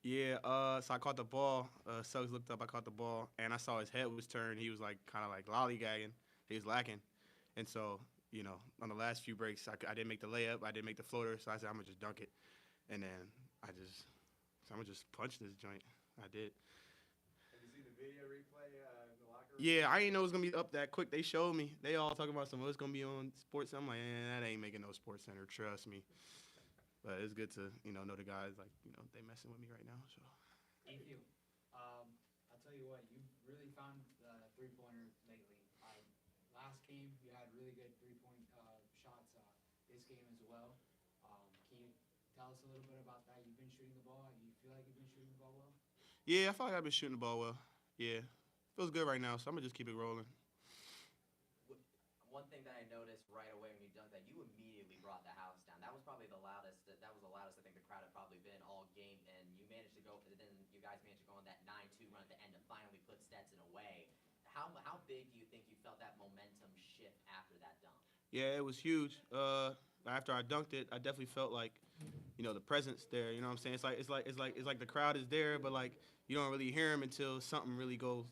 Yeah, so I caught the ball. Suggs looked up, I caught the ball, and I saw his head was turned. He was like kind of like lollygagging. He was lacking. And so, on the last few breaks, I didn't make the layup. I didn't make the floater. So I said, I'm going to just dunk it. And then I'm going to just punch this joint. I did. Have you seen the video replay in the locker room? Yeah, I didn't know it was going to be up that quick. They showed me. They all talking about some, oh, it's going to be on Sports. I'm like, that ain't making no Sports Center. Trust me. But it's good to, know the guys, like, they messing with me right now. So. Ithiel, I'll tell you what, you've really found the three-pointer lately. Last game, you had really good three-point shots. This game as well. Can you tell us a little bit about that? You've been shooting the ball. You feel like you've been shooting the ball well? Yeah, I feel like I've been shooting the ball well. Yeah. Feels good right now, so I'm going to just keep it rolling. One thing that I noticed right away when you dunked that, you immediately brought the house down. That was probably the loudest. That was the loudest I think the crowd had probably been all game. And you managed to go. Then you guys managed to go on that 9-2 run at the end to finally put Stetson away. How big do you think you felt that momentum shift after that dunk? Yeah, it was huge. After I dunked it, I definitely felt like, the presence there. You know what I'm saying? It's like the crowd is there, but like you don't really hear them until something really goes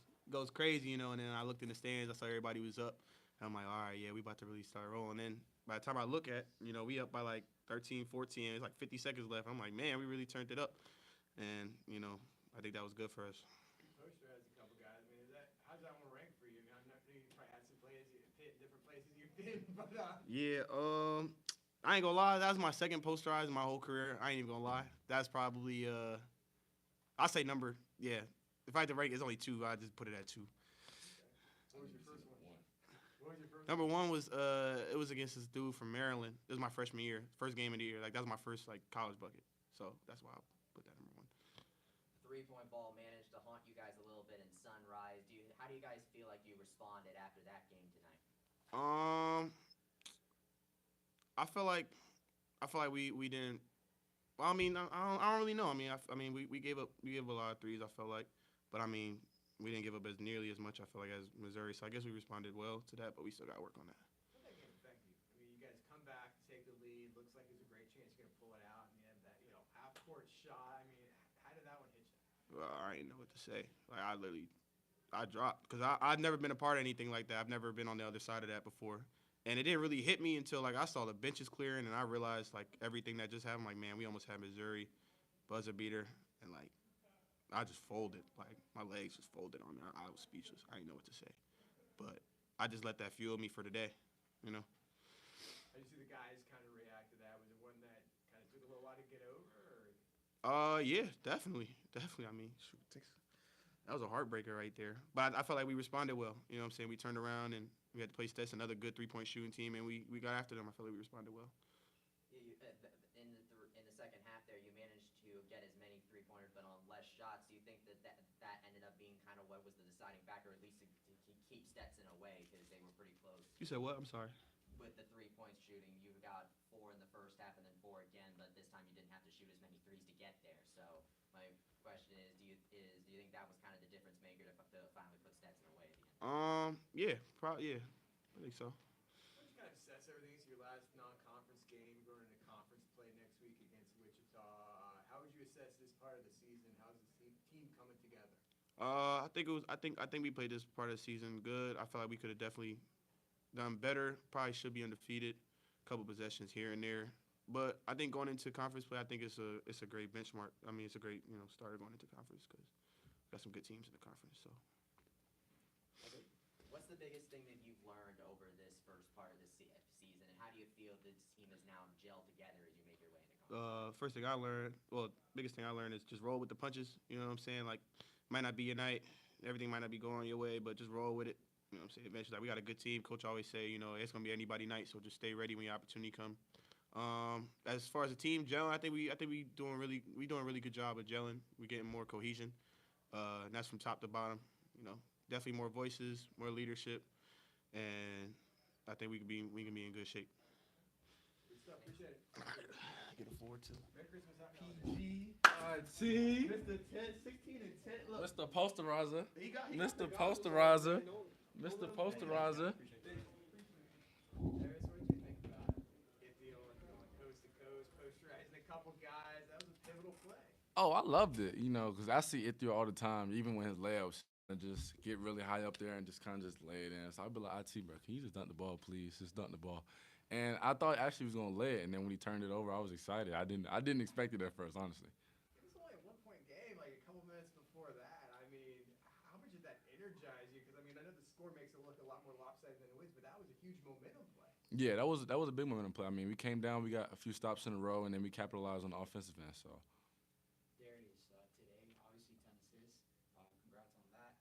crazy, And then I looked in the stands, I saw everybody was up. And I'm like, all right, yeah, we about to really start rolling. And then by the time I look at, we up by like 13, 14. It's like 50 seconds left. I'm like, man, we really turned it up. And I think that was good for us. Poster has a couple guys. I mean, how's that one rank for you? I mean, I know you probably had some players you hit in different places you've been, but Yeah, I ain't gonna lie. That was my second posterize in my whole career. I ain't even gonna lie. That's probably I say number. Yeah, if I had to rank, it's only two. I just put it at two. what was your first one? What was your first Number one? one was it was against this dude from Maryland. It was my freshman year, first game of the year. Like that was my first like college bucket. So that's why I put that number one. Three-point ball managed to haunt you guys a little bit in Sunrise. How do you guys feel like you responded after that game tonight? I feel like we didn't. Well, I mean, I don't really know. I mean, we gave a lot of threes. I felt like, but I mean, we didn't give up as nearly as much. I feel like as Missouri. So I guess we responded well to that, but we still got to work on that. How'd that game affect you? I mean, you guys come back, take the lead. Looks like there's a great chance you're gonna pull it out, and you have that, half-court shot. I mean, how did that one hit you? Well, I didn't know what to say. Like I dropped because I've never been a part of anything like that. I've never been on the other side of that before. And it didn't really hit me until like I saw the benches clearing and I realized like everything that just happened. Like, man, we almost had Missouri buzzer beater, and like I just folded. Like my legs just folded on me. I was speechless. I didn't know what to say, but I just let that fuel me for the day. You know. How did you see the guys kind of react to that? Was it one that kind of took a little while to get over, or? Yeah, definitely. I mean, shoot, that was a heartbreaker right there. But I felt like we responded well. You know what I'm saying? We turned around and we had to play Stetson, another good three-point shooting team, and we got after them. I felt like we responded well. In the second half there, you managed to get as many three-pointers but on less shots. Do you think that ended up being kind of what was the deciding factor, at least to keep Stetson away because they were pretty close? You said what? I'm sorry. With the three-point shooting, you got 4 in the first half and then 4 again, but this time you didn't have to shoot as many threes to get there. So my question is, do you think that was kind of the difference maker to finally put Stetson away at the end? Yeah, probably, yeah. I think so. How would you kind of assess everything? It's your last non-conference game, going into conference play next week against Wichita. How would you assess this part of the season? How's this team coming together? I think it was. I think we played this part of the season good. I felt like we could have definitely done better. Probably should be undefeated. A couple possessions here and there. But I think going into conference play, I think it's a great benchmark. I mean, it's a great starter going into conference because we got some good teams in the conference. So. What's the biggest thing that you've learned over this first part of the season, and how do you feel this team is now gelled together as you make your way into conference? First thing I learned, biggest thing I learned is just roll with the punches. You know what I'm saying? Like, might not be your night, everything might not be going your way, but just roll with it. You know what I'm saying? Eventually, like, we got a good team. Coach always say, it's gonna be anybody night, so just stay ready when your opportunity come. As far as the team gelling, I think we doing really good job of gelling. We're getting more cohesion, and that's from top to bottom. Definitely more voices, more leadership, and I think we can be in good shape. Good stuff. Appreciate it. I can afford to. Merry Christmas. Happy PG. holidays. Mr. 16 and 10. Look, Mr. Posterizer. he got Mr. the Posterizer. Mr. Posterizer. Darius, what did you think about Ithiel and going coast to coast, posterizing a couple guys? That was a pivotal play. Oh, I loved it, because I see Ithiel all the time, even when his layups and just get really high up there and just kind of just lay it in. So I'd be like, IT, bro, can you just dunk the ball, please? Just dunk the ball. And I thought actually he was gonna lay it, and then when he turned it over, I was excited. I didn't expect it at first, honestly. It was only a 1 point game, like a couple minutes before that. I mean, how much did that energize you? Because I mean, I know the score makes it look a lot more lopsided than it was, but that was a huge momentum play. Yeah, that was a big momentum play. I mean, we came down, we got a few stops in a row, and then we capitalized on the offensive end. So Darius, today, obviously 10 assists. Congrats on that.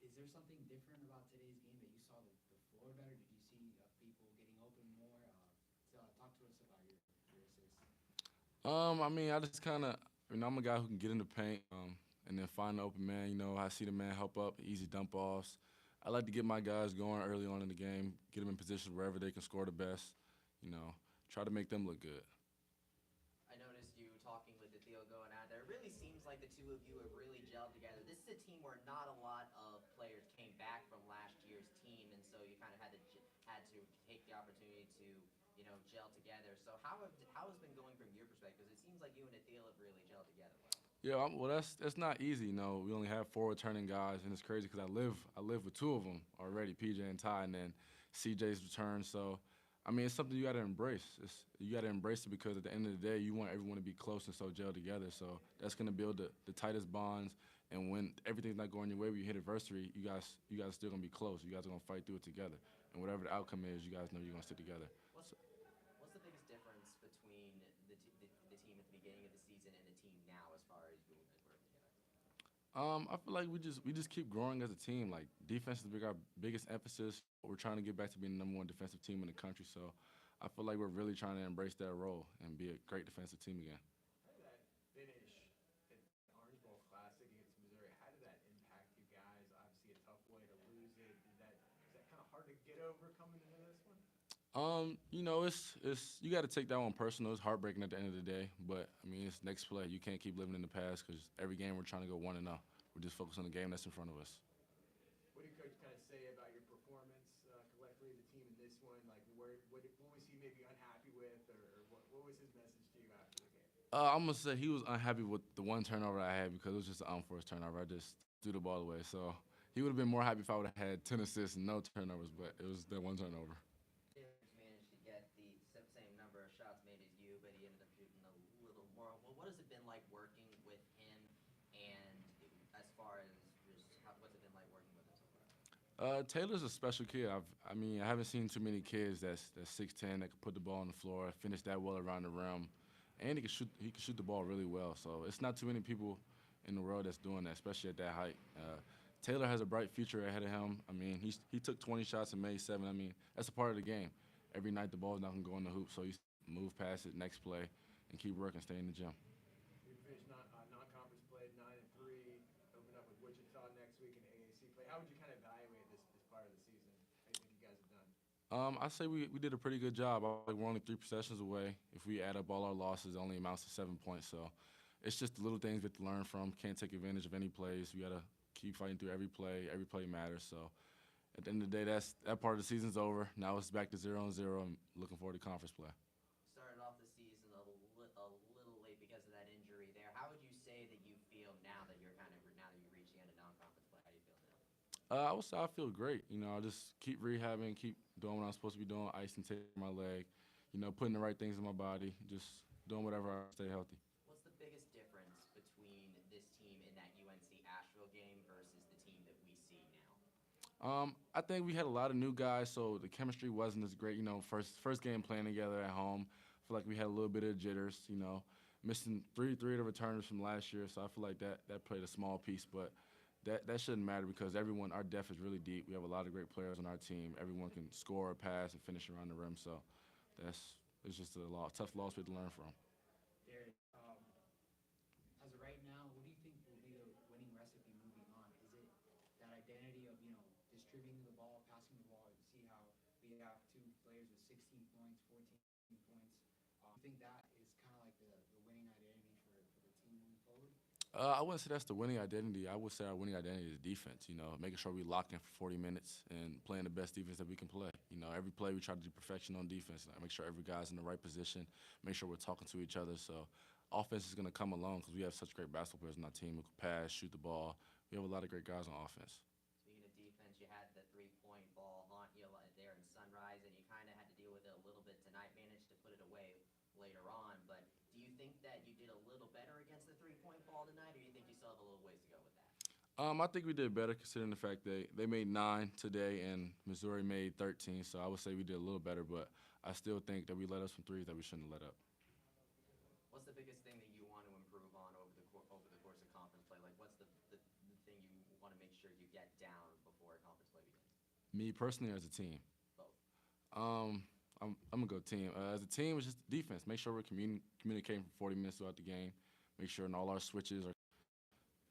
Is there something different about today's game that you saw the floor better? Did you see people getting open more? Talk to us about your assists. I mean, I just kind of, I'm a guy who can get in the paint, and then find the open man. I see the man help up, easy dump offs. I like to get my guys going early on in the game, get them in positions wherever they can score the best. Try to make them look good. I noticed you talking with Ithiel going out there. It really seems like the two of you have really gelled together. This is a team where not a lot of players came back from last year's team, and so you kind of had to take the opportunity to gel together. So how has been going from your perspective? Because it seems like you and Ithiel have really gelled together well. Yeah, well, that's not easy. We only have four returning guys, and it's crazy because I live with two of them already, PJ and Ty, and then CJ's return. So, I mean, it's something you got to embrace. You got to embrace it because at the end of the day, you want everyone to be close and so gel together. So that's going to build the tightest bonds. And when everything's not going your way, when you hit adversity, you guys are still going to be close. You guys are going to fight through it together. And whatever the outcome is, you guys know you're going to stick together. What's the biggest difference between the team at the beginning of the season and the team now as far as you guys working together? I feel like we just keep growing as a team. Like defense is our biggest emphasis. We're trying to get back to being the #1 defensive team in the country. So I feel like we're really trying to embrace that role and be a great defensive team again. How did that finish at the Orange Bowl Classic against Missouri? How did that impact you guys? Obviously, a tough way to lose it. Is that kind of hard to get over coming into this one? It's you got to take that one personal. It's heartbreaking at the end of the day, but I mean, it's next play. You can't keep living in the past because every game we're trying to go 1-0. We're just focused on the game that's in front of us. What did Coach kind of say about your performance collectively, the team in this one? Like, what was he maybe unhappy with, or what was his message to you after the game? I'm gonna say he was unhappy with the one turnover I had because it was just an unforced turnover. I just threw the ball away. So he would have been more happy if I would have had 10 assists and no turnovers, but it was that one turnover. Darius managed to get the same number of shots made as you, but he ended up shooting a little more. Well, what has it been like working with him, and as far as just what's it been like working with him so far? Taylor's a special kid. I haven't seen too many kids that's 6'10" that can put the ball on the floor, finish that well around the rim, and he can shoot the ball really well. So it's not too many people in the world that's doing that, especially at that height. Taylor has a bright future ahead of him. I mean, he took 20 shots and made 7. I mean, that's a part of the game. Every night the ball's not gonna go in the hoop, so you move past it, next play, and keep working, stay in the gym. You finished non-conference play 9-3, open up with Wichita next week in AAC play. How would you kind of evaluate this part of the season? How do you think you guys have done? I say we did a pretty good job. Like we're only 3 possessions away. If we add up all our losses, it only amounts to 7 points. So it's just the little things we have to learn from. Can't take advantage of any plays. We gotta keep fighting through every play. Every play matters. So at the end of the day, that part of the season's over. Now it's back to 0-0. I'm looking forward to conference play. Started off the season a little late because of that injury there. How would you say that you feel now that you're now that you reach the end of non-conference play? How do you feel now? I would say I feel great. I just keep rehabbing, keep doing what I'm supposed to be doing, ice and tape my leg, putting the right things in my body, just doing whatever I stay healthy. What's the biggest difference between this team in that UNC Asheville game versus the team that we see now? I think we had a lot of new guys, so the chemistry wasn't as great. First game playing together at home. I feel like we had a little bit of jitters. Missing three of the returners from last year, so I feel like that played a small piece, but that shouldn't matter because our depth is really deep. We have a lot of great players on our team. Everyone can score, pass, and finish around the rim, so it's just a tough loss we have to learn from. Darius, as of right now, what do you think will be the winning recipe moving on? Is it that identity of, distributing the ball, passing the ball? You see how we have 2 players with 16 points, 14 points. You think that is kind of like the winning identity for the team moving forward? I wouldn't say that's the winning identity. I would say our winning identity is defense, making sure we lock in for 40 minutes and playing the best defense that we can play. Every play we try to do perfection on defense. Make sure every guy's in the right position, make sure we're talking to each other. So offense is going to come along because we have such great basketball players on our team who can pass, shoot the ball. We have a lot of great guys on offense. Speaking of defense, you had the three-point ball haunt you there in Sunrise, and you kind of had to deal with it a little bit tonight. Managed to put it away later on, but do you think that you did a little better against the three-point ball tonight, or do you think you still have a little ways to go with that? I think we did better considering the fact they made 9 today and Missouri made 13, so I would say we did a little better, but I still think that we let up some threes that we shouldn't have let up. What's the biggest thing that you want to improve on over the course of conference play? Like, what's the thing you want to make sure you get down before conference play begins? Me personally or as a team? Both. I'm gonna go team. As a team, it's just defense. Make sure we're communicating for 40 minutes throughout the game. Make sure all our switches are,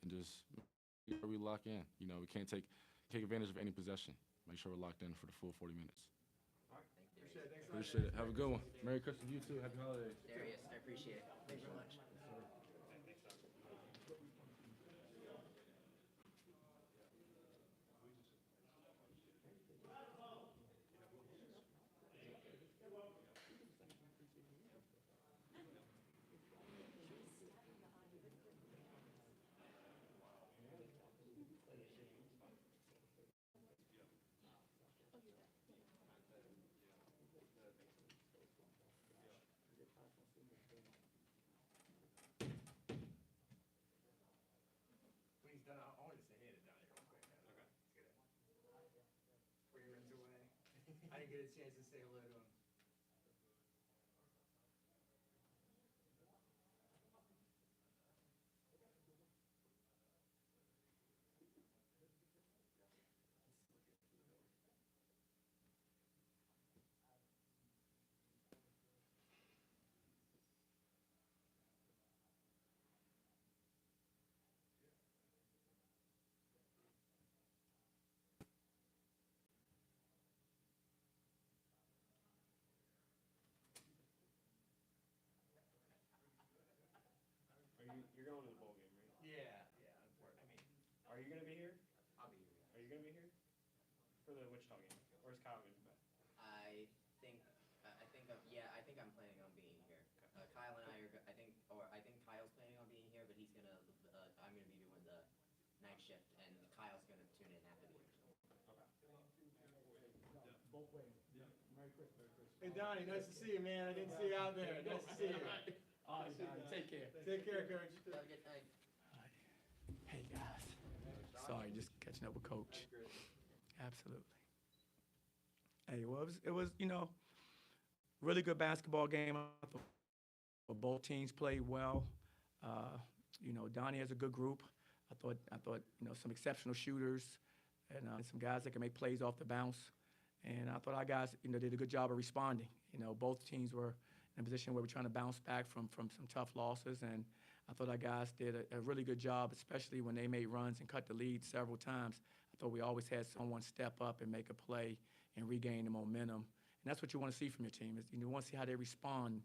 and just make sure we lock in. You know, we can't take advantage of any possession. Make sure we're locked in for the full 40 minutes. All right. Appreciate it. Thanks a lot. Appreciate it. Have a good one. Merry Christmas to you too. Happy holidays. Darius, I appreciate it. Thanks so much. When he's done, I wanted to say hey to Johnny real quick. Okay. Let's get it. Before he runs away. I didn't get a chance to say hello to him. You're going to the bowl game, right? Yeah, unfortunately. I mean, are you going to be here? I'll be here. Are you going to be here for the Wichita game? Or is Kyle going to be back? I think I'm planning on being here. Kyle and I are, I think Kyle's planning on being here, but I'm gonna be doing the night shift, and Kyle's gonna tune in after the game. Both ways. Yeah. Merry Christmas. Hey, Donnie, nice to see you, man. I didn't see you out there. Nice to see you. All right, Donnie, take care. Take care, Coach. Have a good night. Hey, guys. Sorry, just catching up with Coach. Absolutely. Hey, well, it was, really good basketball game. I thought both teams played well. Donnie has a good group. I thought, some exceptional shooters and some guys that can make plays off the bounce. And I thought our guys, did a good job of responding. Both teams were in a position where we're trying to bounce back from some tough losses. And I thought our guys did a really good job, especially when they made runs and cut the lead several times. I thought we always had someone step up and make a play and regain the momentum. And that's what you want to see from your team. Is you want to see how they respond,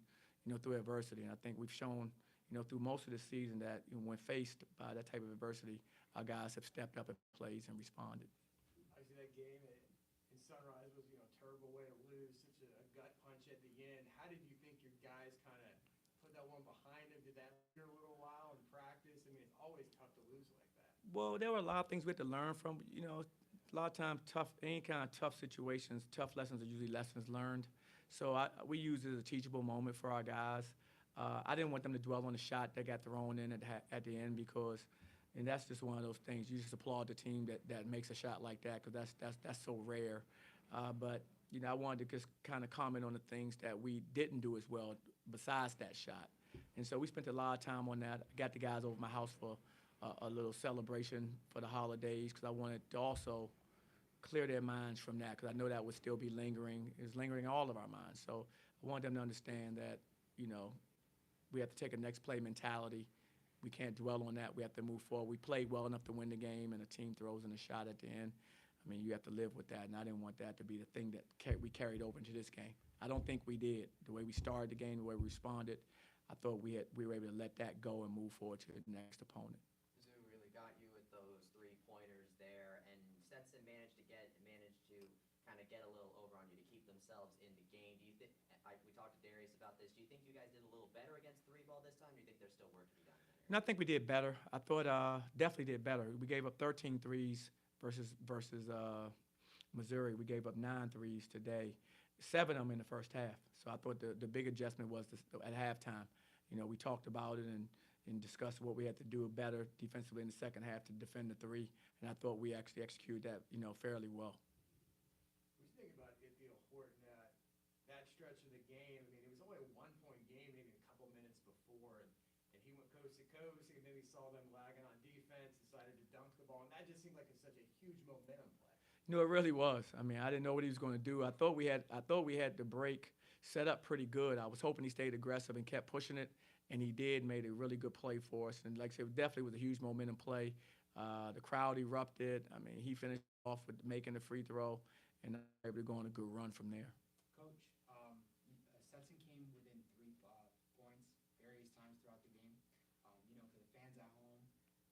through adversity. And I think we've shown, through most of the season that when faced by that type of adversity, our guys have stepped up at plays and responded. Obviously, that game in Sunrise was, a terrible way to lose, such a gut punch at the end. How did you think your guys kind of put that one behind them? Did that for a little while in practice? I mean, it's always tough to lose like that. Well, there were a lot of things we had to learn from. A lot of times, any kind of tough situations, tough lessons are usually lessons learned. So we used it as a teachable moment for our guys. I didn't want them to dwell on the shot that got thrown in at the end because, and that's just one of those things. You just applaud the team that makes a shot like that because that's so rare. But I wanted to just kind of comment on the things that we didn't do as well besides that shot. And so we spent a lot of time on that. I got the guys over my house for a little celebration for the holidays because I wanted to also clear their minds from that because I know that would still be lingering. It's lingering in all of our minds. So I want them to understand that, we have to take a next play mentality. We can't dwell on that. We have to move forward. We played well enough to win the game, and a team throws in a shot at the end. I mean, you have to live with that, and I didn't want that to be the thing that we carried over into this game. I don't think we did. The way we started the game, the way we responded, I thought we were able to let that go and move forward to the next opponent. Mizzou really got you with those three-pointers there, and Stetson managed to kind of get a little over on you to keep themselves in the game. Do you think we talked to Darius about this. Do you think you guys did a little better against three ball this time? Or do you think there's still work to be done in that And I area? think we did better. I thought definitely did better. We gave up 13 threes versus Missouri. We gave up 9 threes today, 7 of them in the first half. So I thought the big adjustment was at halftime. We talked about it and discussed what we had to do better defensively in the second half to defend the three, and I thought we actually executed that fairly well. What do you think about Ithiel Horton, that stretch of the game? I mean, it was only a 1-point game, maybe a couple minutes before, and he went coast to coast, and then he saw them lagging on defense, decided to dunk the ball, and that just seemed like such a huge momentum play. It really was. I mean, I didn't know what he was going to do. I thought we had the break set up pretty good. I was hoping he stayed aggressive and kept pushing it, and he did. Made a really good play for us. And like I said, it definitely was a huge momentum play. The crowd erupted. I mean, he finished off with making the free throw, and I was able to go on a good run from there. Coach, Stetson came within 3 points various times throughout the game. For the fans at home,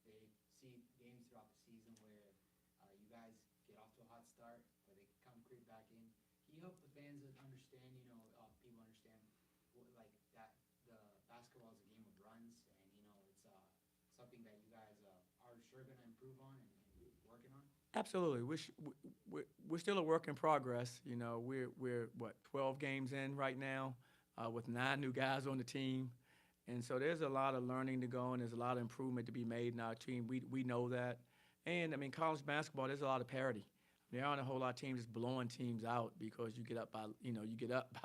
they see games throughout the season where you guys get off to a hot start, but they come creep back in. Can you help the fans understand, people understand like that the basketball is a game of runs, and it's something that you guys are sure going to improve on and working on? Absolutely. We're still a work in progress. We're 12 games in right now with 9 new guys on the team. And so there's a lot of learning to go, and there's a lot of improvement to be made in our team. We know that. And, I mean, college basketball, there's a lot of parity. There aren't a whole lot of teams just blowing teams out because you get up by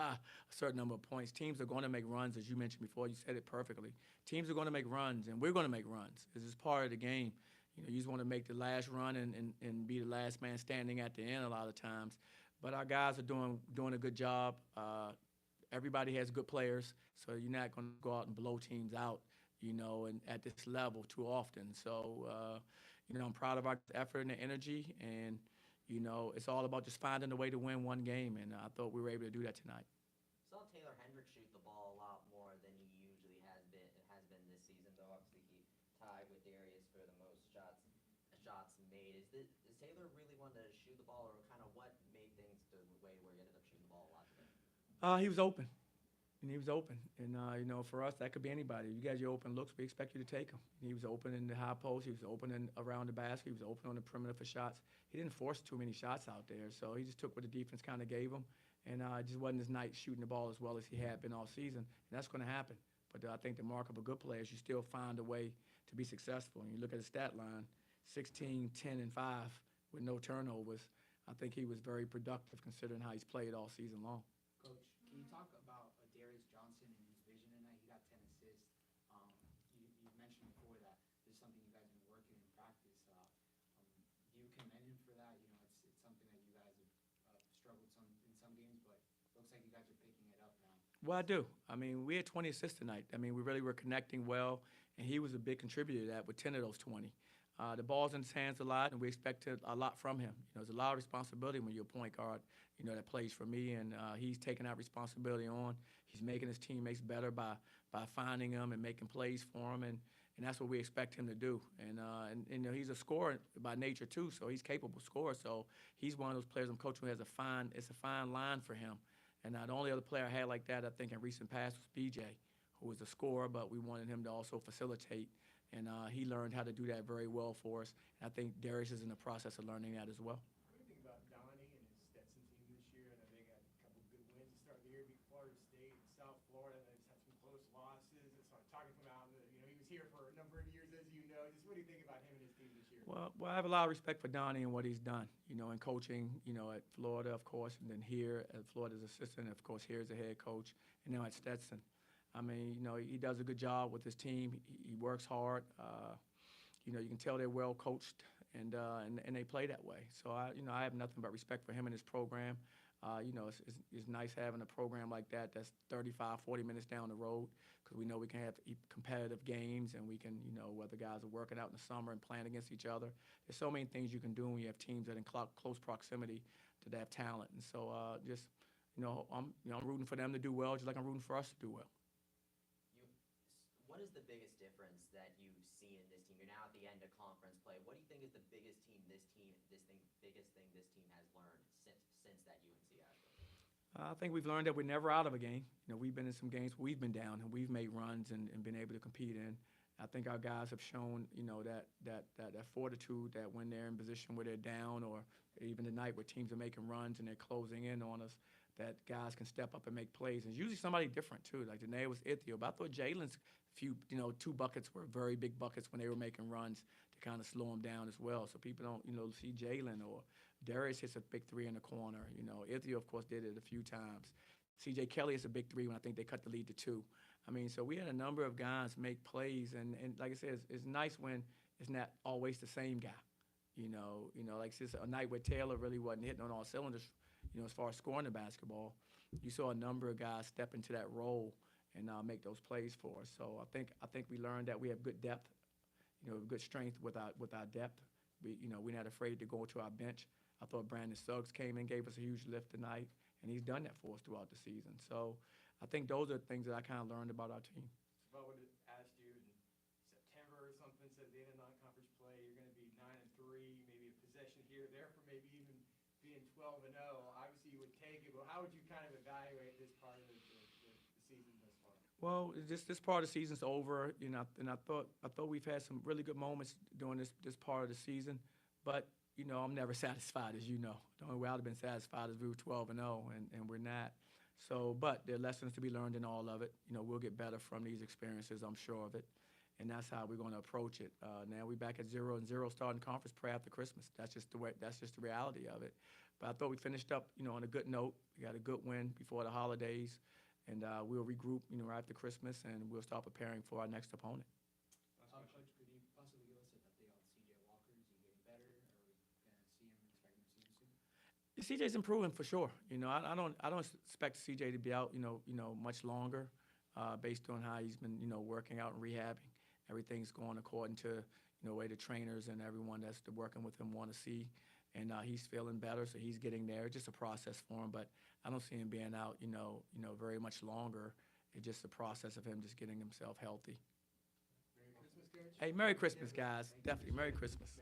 a certain number of points. Teams are going to make runs, as you mentioned before. You said it perfectly. Teams are going to make runs, and we're going to make runs. This is part of the game. You just want to make the last run and be the last man standing at the end a lot of times. But our guys are doing a good job. Everybody has good players, so you're not going to go out and blow teams out, and at this level too often. So, I'm proud of our effort and the energy, and it's all about just finding a way to win one game, and I thought we were able to do that tonight. Saw Taylor Hendricks shoot the ball a lot more than he usually has been this season, though obviously he tied with Darius for the most shots made. Is Taylor really wanted to shoot the ball, or kind of what made things the way where he ended up shooting the ball a lot today? He was open. And he was open. And, for us, that could be anybody. You got your open looks, we expect you to take them. He was open in the high post. He was open around the basket. He was open on the perimeter for shots. He didn't force too many shots out there. So he just took what the defense kind of gave him. And it just wasn't his night shooting the ball as well as he had been all season. And that's going to happen. But I think the mark of a good player is you still find a way to be successful. And you look at his stat line, 16, 10, and 5 with no turnovers. I think he was very productive considering how he's played all season long. Coach, can you talk about Darius Johnson and his vision tonight? He got 10 assists. You mentioned before that there's something you guys have been working in practice. Do you commend him for that? It's something that you guys have struggled in some games, but it looks like you guys are picking it up now. Well, I do. I mean, we had 20 assists tonight. I mean, we really were connecting well, and he was a big contributor to that with 10 of those 20. The ball's in his hands a lot, and we expect a lot from him. There's a lot of responsibility when you're a point guard, that plays for me, and he's taking that responsibility on. He's making his teammates better by finding them and making plays for them, and that's what we expect him to do. And he's a scorer by nature too, so he's capable scorer. So he's one of those players I'm coaching who has it's a fine line for him. And the only other player I had like that, I think, in recent past was BJ, who was a scorer, but we wanted him to also facilitate. And he learned how to do that very well for us. And I think Darius is in the process of learning that as well. What do you think about Donnie and his Stetson team this year? I know they got a couple good wins to start the year, beat Florida State and South Florida. They just had some close losses. It's like talking from out, he was here for a number of years, as you know. Just what do you think about him and his team this year? Well, I have a lot of respect for Donnie and what he's done, in coaching, at Florida, of course, and then here at Florida's assistant, of course, here as a head coach, and now at Stetson. I mean, he does a good job with his team. He works hard. You can tell they're well coached, and they play that way. So I have nothing but respect for him and his program. It's nice having a program like that that's 35, 40 minutes down the road, because we know we can have competitive games, and we can, whether guys are working out in the summer and playing against each other. There's so many things you can do when you have teams that are in close proximity to that talent. And so I'm rooting for them to do well, just like I'm rooting for us to do well. What is the biggest difference that you've seen in this team? You're now at the end of conference play. What do you think is the biggest thing this team has learned since that UNC Asheville? I think we've learned that we're never out of a game. You know, we've been in some games where we've been down and we've made runs and been able to compete in. I think our guys have shown, you know, that fortitude that when they're in position where they're down or even tonight where teams are making runs and they're closing in on us, that guys can step up and make plays. And it's usually somebody different, too. Like today was Ithiel. But I thought Jalen's few, you know, 2 buckets were very big buckets when they were making runs to kind of slow them down as well. So people don't, you know, see Jalen or Darius hits a big 3 in the corner. You know, Ithiel, of course, did it a few times. C.J. Kelly hits a big 3 when I think they cut the lead to 2. I mean, so we had a number of guys make plays. And like I said, it's nice when it's not always the same guy. You know, like it's a night where Taylor really wasn't hitting on all cylinders, you know, as far as scoring the basketball. You saw a number of guys step into that role and make those plays for us. So I think we learned that we have good depth, you know, good strength with our depth. We're not afraid to go to our bench. I thought Brandon Suggs came in, gave us a huge lift tonight, and he's done that for us throughout the season. So I think those are things that I kind of learned about our team. If I would have asked you in September or something, said at the end of non-conference play, you're going to be 9-3, maybe a possession here or there for maybe even being 12-0. Obviously, you would take it, but how would you kind of evaluate this part of the season thus far? Well, this part of the season's over, you know, and I thought we've had some really good moments during this part of the season, but you know, I'm never satisfied, as you know. The only way I'd have been satisfied is we were 12-0, and we're not. So, but there are lessons to be learned in all of it. You know, we'll get better from these experiences, I'm sure of it, and that's how we're going to approach it. Now we're back at 0-0 starting conference play after Christmas. That's just the reality of it. But I thought we finished up, you know, on a good note. We got a good win before the holidays, and we'll regroup, you know, right after Christmas, and we'll start preparing for our next opponent. Coach, could you possibly give us an update on C.J. Walker? Is he getting better? Are we going to see him, expect him to see him soon? CJ's improving for sure. You know, I don't expect CJ to be out, you know, much longer, based on how he's been, you know, working out and rehabbing. Everything's going according to, you know, the way the trainers and everyone that's working with him want to see, and he's feeling better, so he's getting there. It's just a process for him, but I don't see him being out, you know, very much longer. It's just a process of him just getting himself healthy. Merry Christmas, Coach. Hey, Merry Christmas, guys. Definitely Merry Christmas.